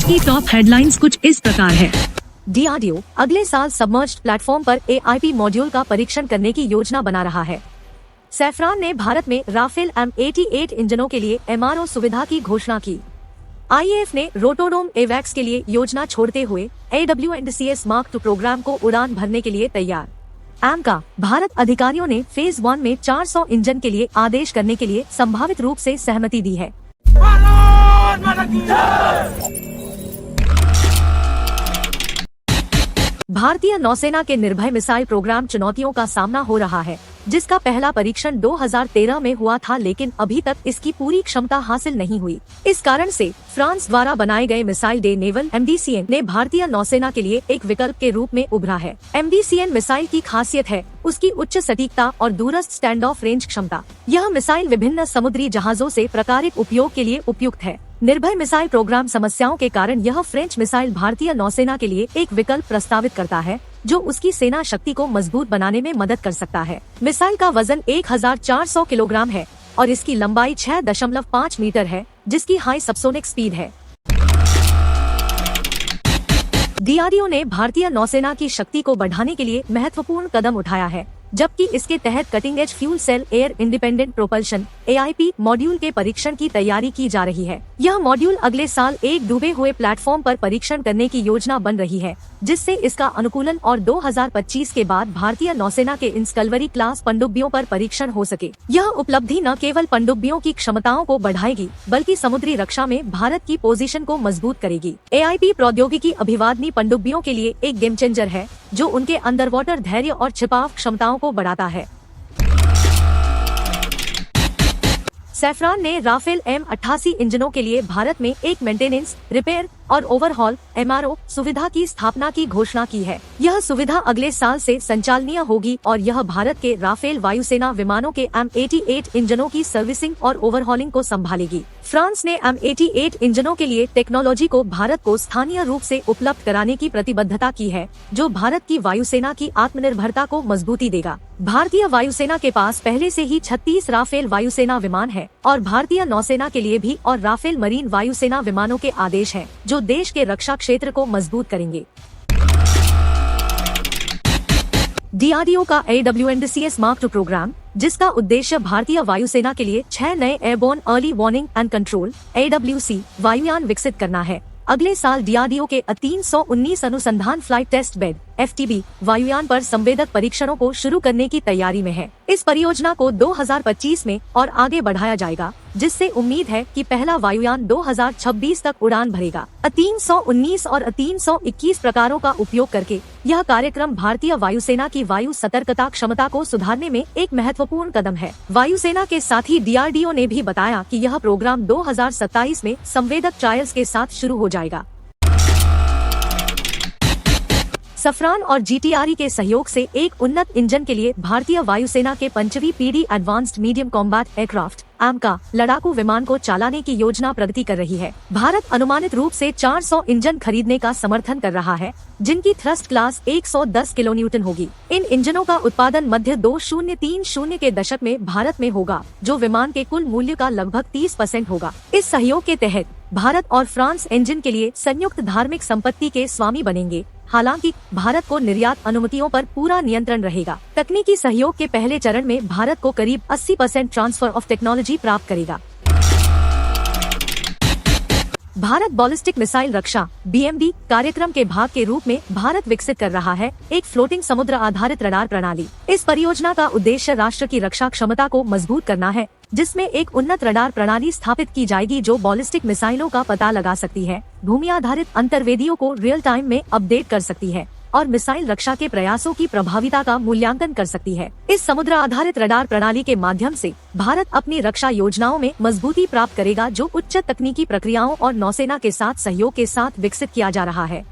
आज की top headlines कुछ इस प्रकार है। डीआरडीओ अगले साल सबमर्ज्ड प्लेटफॉर्म पर एआईपी मॉड्यूल का परीक्षण करने की योजना बना रहा है। सैफरान ने भारत में राफेल M88 इंजनों के लिए एमआरओ सुविधा की घोषणा की। आईएएफ ने रोटोडोम एवैक्स के लिए योजना छोड़ते हुए AWCS Mark II प्रोग्राम को उड़ान भरने के लिए तैयार। AMCA भारत अधिकारियों ने फेज 1 में 400 इंजन के लिए आदेश करने के लिए संभावित रूप से सहमति दी है। भारतीय नौसेना के निर्भय मिसाइल प्रोग्राम चुनौतियों का सामना हो रहा है, जिसका पहला परीक्षण 2013 में हुआ था, लेकिन अभी तक इसकी पूरी क्षमता हासिल नहीं हुई। इस कारण से फ्रांस द्वारा बनाए गए मिसाइल डे नेवल MDCN ने भारतीय नौसेना के लिए एक विकल्प के रूप में उभरा है। MDCN मिसाइल की खासियत है उसकी उच्च सटीकता और दूरस्थ स्टैंड ऑफ रेंज क्षमता। यह मिसाइल विभिन्न समुद्री जहाजों से प्राकारिक उपयोग के लिए उपयुक्त है। निर्भय मिसाइल प्रोग्राम समस्याओं के कारण यह फ्रेंच मिसाइल भारतीय नौसेना के लिए एक विकल्प प्रस्तावित करता है, जो उसकी सेना शक्ति को मजबूत बनाने में मदद कर सकता है। मिसाइल का वजन 1400 किलोग्राम है और इसकी लंबाई 6.5 मीटर है, जिसकी हाई सबसोनिक स्पीड है। डीआरडीओ ने भारतीय नौसेना की शक्ति को बढ़ाने के लिए महत्वपूर्ण कदम उठाया है, जबकि इसके तहत cutting edge fuel cell air independent propulsion AIP module के परीक्षण की तैयारी की जा रही है। यह मॉड्यूल अगले साल एक डूबे हुए प्लेटफॉर्म पर परीक्षण करने की योजना बन रही है, जिससे इसका अनुकूलन और 2025 के बाद भारतीय नौसेना के इंस्कल्वरी क्लास पनडुब्बियों पर परीक्षण हो सके। यह उपलब्धि न केवल पनडुब्बियों की क्षमताओं को बढ़ाएगी, बल्कि समुद्री रक्षा में भारत की पोजीशन को मजबूत करेगी। AIP प्रौद्योगिकी अभिवादनी पनडुब्बियों के लिए एक गेम चेंजर है, जो उनके अंडर वाटर धैर्य और छिपाव क्षमताओं को बढ़ाता है। सैफरान ने राफेल M88 इंजनों के लिए भारत में एक मेंटेनेंस, रिपेयर और ओवरहॉल MRO सुविधा की स्थापना की घोषणा की है। यह सुविधा अगले साल से संचालनीय होगी और यह भारत के राफेल वायुसेना विमानों के M88 इंजनों की सर्विसिंग और ओवरहॉलिंग को संभालेगी। फ्रांस ने M88 इंजनों के लिए टेक्नोलॉजी को भारत को स्थानीय रूप से उपलब्ध कराने की प्रतिबद्धता की है, जो भारत की वायुसेना की आत्मनिर्भरता को मजबूती देगा। भारतीय वायुसेना के पास पहले से ही 36 राफेल वायुसेना विमान है और भारतीय नौसेना के लिए भी और राफेल मरीन वायुसेना विमानों के आदेश हैं, जो देश के रक्षा क्षेत्र को मजबूत करेंगे। डीआरडीओ का AWCS Mark II प्रोग्राम, जिसका उद्देश्य भारतीय वायुसेना के लिए 6 नए airborne early warning and control AWC वायुयान विकसित करना है। अगले साल डीआरडीओ के 319 अनुसंधान फ्लाइट टेस्ट बेड FTB वायुयान पर संवेदक परीक्षणों को शुरू करने की तैयारी में है। इस परियोजना को 2025 में और आगे बढ़ाया जाएगा, जिससे उम्मीद है कि पहला वायुयान 2026 तक उड़ान भरेगा। 319 और 321 प्रकारों का उपयोग करके यह कार्यक्रम भारतीय वायुसेना की वायु सतर्कता क्षमता को सुधारने में एक महत्वपूर्ण कदम है। वायुसेना के साथ ही डीआरडीओ ने भी बताया कि यह प्रोग्राम 2027 में संवेदक ट्रायल्स के साथ शुरू हो जाएगा। सफरान और GTRE के सहयोग से एक उन्नत इंजन के लिए भारतीय वायुसेना के 5वीं पीढ़ी advanced medium combat aircraft AMCA लड़ाकू विमान को चलाने की योजना प्रगति कर रही है। भारत अनुमानित रूप से 400 इंजन खरीदने का समर्थन कर रहा है, जिनकी थ्रस्ट क्लास 110 किलोन्यूटन होगी। इन इंजनों का उत्पादन मध्य 2030 के दशक में भारत में होगा, जो विमान के कुल मूल्य का लगभग 30% होगा। इस सहयोग के तहत भारत और फ्रांस इंजन के लिए संयुक्त धार्मिक संपत्ति के स्वामी बनेंगे। हालांकि भारत को निर्यात अनुमतियों पर पूरा नियंत्रण रहेगा। तकनीकी सहयोग के पहले चरण में भारत को करीब 80% ट्रांसफर ऑफ टेक्नोलॉजी प्राप्त करेगा। भारत बैलिस्टिक मिसाइल रक्षा BMD कार्यक्रम के भाग के रूप में भारत विकसित कर रहा है एक फ्लोटिंग समुद्र आधारित रडार प्रणाली। इस परियोजना का उद्देश्य राष्ट्र की रक्षा क्षमता को मजबूत करना है, जिसमें एक उन्नत रडार प्रणाली स्थापित की जाएगी जो बैलिस्टिक मिसाइलों का पता लगा सकती है, भूमि आधारित अंतर्वेदियों को रियल टाइम में अपडेट कर सकती है और मिसाइल रक्षा के प्रयासों की प्रभाविता का मूल्यांकन कर सकती है। इस समुद्र आधारित रडार प्रणाली के माध्यम से भारत अपनी रक्षा योजनाओं में मजबूती प्राप्त करेगा, जो उच्च तकनीकी प्रक्रियाओं और नौसेना के साथ सहयोग के साथ विकसित किया जा रहा है।